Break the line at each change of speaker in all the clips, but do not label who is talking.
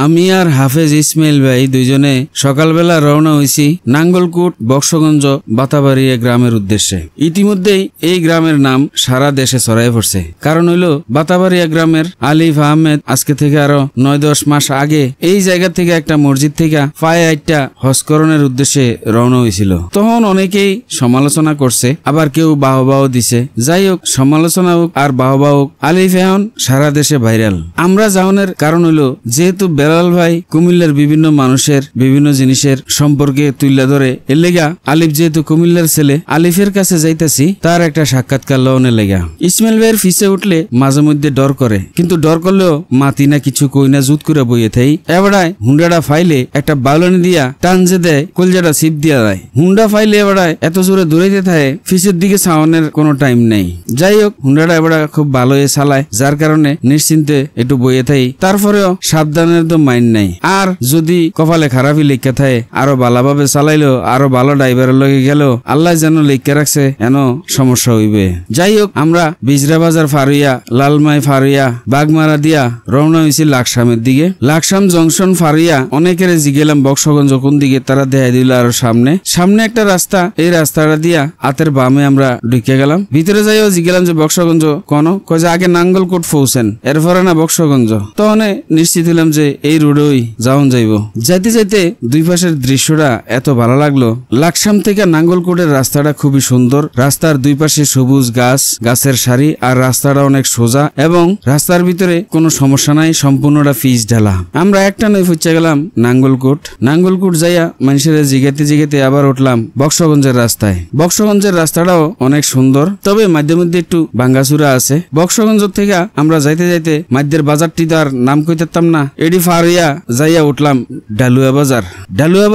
আমি আর হাফেজ ইসমাইল ভাই দুইজনে সকালবেলা রওনা হইছি নাঙ্গলকোট বক্সগঞ্জ বাতাবাড়িয়া গ্রামের উদ্দেশ্যে। ইতিমধ্যেই এই গ্রামের নাম সারা দেশে ছড়াই পড়ছে। কারণ হইল বাতাবাড়িয়া গ্রামের আলিফ আহমেদ আজকে থেকে আরো 9-10 মাস আগে এই জায়গা থেকে একটা মসজিদ থেকে পায়ে আইটা হজকরণের উদ্দেশ্যে রওনা হয়েছিল। তখন অনেকেই সমালোচনা করছে, আবার কেউ বাহবাহ দিছে। যাই হোক, সমালোচনা হোক আর বাহবাহ হোক, আলিফ এখন সারা দেশে ভাইরাল। আমরা যাওয়ার কারণ হইলো যেহেতু বেলাল ভাই কুমিল্লার বিভিন্ন মানুষের বিভিন্ন জিনিসের সম্পর্কে তুলে ধরে, এর লেগা আলিফ যেহেতু কুমিল্লার ছেলে, আলিফের কাছে যাইতেছি তার একটা সাক্ষাৎকার লওনের লেগা। ইসমাইল ভাইয়ের ফিসে উঠলে মাঝে মধ্যে ডর করে, কিন্তু ডর করলেও মাতি না কিছু কই না, জুত করে বইয়ে থাই। এবারায় হুন্ডাটা ফাইলে একটা বাউলানি দিয়া টান যে দেয়, কলজাটা সিপ দিয়া দেয়। হুন্ডা ফাইলে এবারায় এত জোরে দৌড়াইতে থাকে, ফিসের দিকে ছাওয়ানোর কোনো টাইম নেই। যাই হোক, হুন্ডাটা এবারে খুব ভালো চালায়, যার কারণে নিশ্চিন্তে একটু বইয়ে থাই। তারপরেও সাবধানের তো মাইন্ড নাই। আর যদি কপালে খারাপই লেখা থাকে, আরো ভালোভাবে চালাইলো, আরো ভালো ড্রাইভারের লগে গেল, আল্লাহ যেন লেখা রাখছে, এন সমস্যা হইবে। যাই হোক, আমরা বিজরা বাজার ফারুইয়া, লালমাই ফারুইয়া, বাগমারা দিয়া রওনা হয়েছি লাকসামের দিকে। লাকসাম জংশন ফারুইয়া অনেকের জিগেলাম বক্সগঞ্জ কোন দিকে, তারা দেখা দিল আরো সামনে একটা রাস্তা, এই রাস্তাটা দিয়া হাতের বামে আমরা ঢুকে গেলাম। ভিতরে যাইও জিগেলাম যে বক্সগঞ্জ কোন, কয়ে যে আগে নাঙ্গলকোট পৌঁছেন, এরপরে না বক্সগঞ্জ। তখন নিশ্চিত হইলাম যে এই রোডেই যাওন যাইব। যাইতে যাইতে দুই পাশের দৃশ্যটা এত ভালো লাগলো। লাকসাম থেকে নাঙ্গলকোটের রাস্তাটা খুবই সুন্দর। রাস্তার দুই পাশে সবুজ গাছ, গাছের সারি, আর রাস্তাটা অনেক সোজা এবং রাস্তার ভিতরে কোনো সমস্যা নাই, সম্পূর্ণটা পিচ ঢালা। আমরা একটা নয় ফুচে গেলাম নাঙ্গলকোট যাইয়া মানুষের জিগাতে আবার উঠলাম বক্সগঞ্জের রাস্তায়। বক্সগঞ্জের রাস্তাটাও অনেক সুন্দর, তবে মাঝে মধ্যে একটু ভাঙ্গাচুরা আছে। বক্সগঞ্জ থেকে আমরা যাইতে যাইতে মাধ্যের বাজারটি তার নাম কইতাম না, এডি ফারিয়া যাইয়া উঠলাম ডালুয়া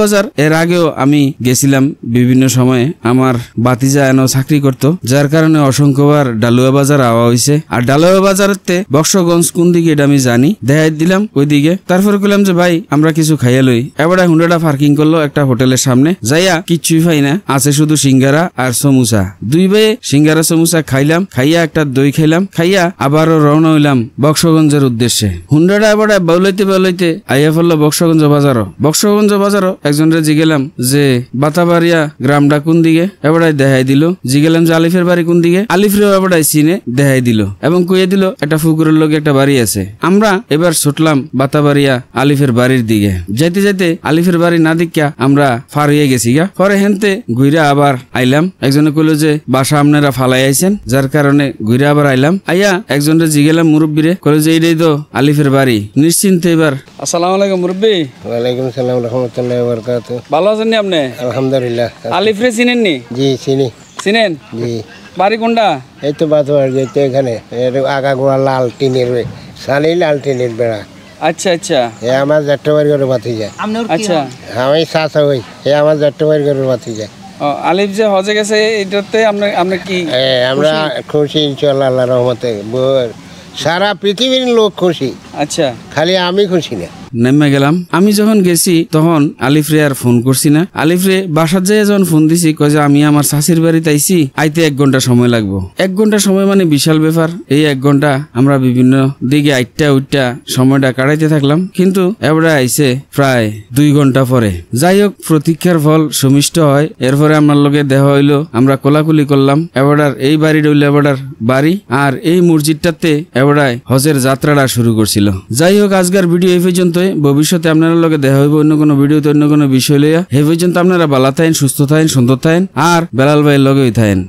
বাজার। এর আগেও আমি গেছিলাম বিভিন্ন সময়ে, আমার বাতিজা এনে চাকরি করতো, যার কারণে অসংখ্যবার ডালুয়া বাজার আওয়া হয়েছে। আর ডালুয়া বাজারতে বক্সগঞ্জ কোন দিকে এটা আমি জানি, দেখাই দিলাম ওই দিকে। তারপরে কইলাম যে ভাই আমরা কিছু খাইয়া লই। এবারে হুন্ডাটা পার্কিং করলো একটা হোটেলের সামনে, যাইয়া কিচ্ছুই পাই না, আছে শুধু সিঙ্গারা আর সমুসা। দুই ভাই সিঙ্গারা সমুসা খাইলাম, খাইয়া একটা দই খাইলাম, খাইয়া আবারও রওনা হইলাম বক্সগঞ্জের উদ্দেশ্যে। হুন্ডাটা এবারে বাউলাইতে আইয়া পড়লো বক্সগঞ্জ বাজারও একজনের জিগেলাম যে বাতাবাড়িয়া গ্রামটা কোন দিকে, এবারে দেখাই দিল। জিগেলাম যে আলিফের বাড়ি কোন দিকে, আলিফের এবারে চিনে দেখাই দিল এবং কইয়ে দিল একটা পুকুরের লগে একটা বাড়ি আছে। আমরা এবার ছুটলাম বাতাবাড়িয়া আলিফের বাড়ির দিকে। যাইতে যাইতে আলিফের বাড়ি না দেখিয়া আমরা ফারিয়ে গেছি গা। পরে হেনতে ঘুরে আবার আইলাম। একজনে কইলো যে বাসা আপনারা ফালাই আইছেন, যার কারণে ঘুরে আবার আইলাম। আইয়া একজনের জিগেলাম মুরব্বীরে, কইলো যে এইটাই তো আলিফের বাড়ি। নিশ্চিন্তে এবার আসসালামু আলাইকুম মুরব্বী।
ওয়ালাইকুম আসসালাম রাহমাতুল্লাহি ওয়া বারাকাতুহু।
ভালো আছেন নি আপনি?
আলহামদুলিল্লাহ।
আলিফরে চিনেন নি?
জি চিনেন।
জি। বাড়ি কোনটা?
এই তো বাতোয়ার যেতে এখানে আগাগোড়া লাল টিনের লাল টিনের বেড়া।
আচ্ছা।
এ আমার যাত্রাবাড়ি করে বাতি যায়।
আচ্ছা,
আমি চাচা হই, এ আমার যাত্রাবাড়ি করে বাতি যায়।
আলিফ যে হজে গেছে, এটাতে আমরা কি
আমরা খুশি ইনশাআল্লাহ, আল্লাহর রহমতে। সারা পৃথিবীর লোক খুশি।
আচ্ছা,
খালি আমি খুশি না।
নেমে গেলাম। আমি যখন গেছি তখন আলিফরে আর ফোন করছি না। আলিফরে বাসার যাই যখন ফোন দিছি, কয় যে আমি আমার শাশির বাড়িতে আইছি, আইতে 1 ঘন্টা সময় লাগবো। 1 ঘন্টা সময় মানে বিশাল ব্যাপার। এই 1 ঘন্টা আমরা বিভিন্ন দিকে উঠটা সময়টা কাটাইতে থাকলাম, কিন্তু এবারে আইছে প্রায় 2 ঘন্টা পরে। যাই হোক, প্রতীক্ষার ফল সুমিষ্ট হয়। এরপরে আমার লগে দেখা হইলো, আমরা কোলাকুলি করলাম। এবারে এই বাড়ি রইল এবারে বাড়ি, আর এই মসজিদটাতে এবারে হজের যাত্রাটা শুরু করছিল। যাই হোক, আজকের ভিডিও এই পর্যন্ত। ভবিষ্যতে আপনারা লগে দেখা হইব অন্য কোনো ভিডিওতে অন্য কোনো বিষয় লইয়া। এই পর্যন্ত আপনারা ভালো থাকেন, সুস্থ থাকেন, সুন্দর থাকেন, আর বেলাল ভাইয়ের লগে থাকেন।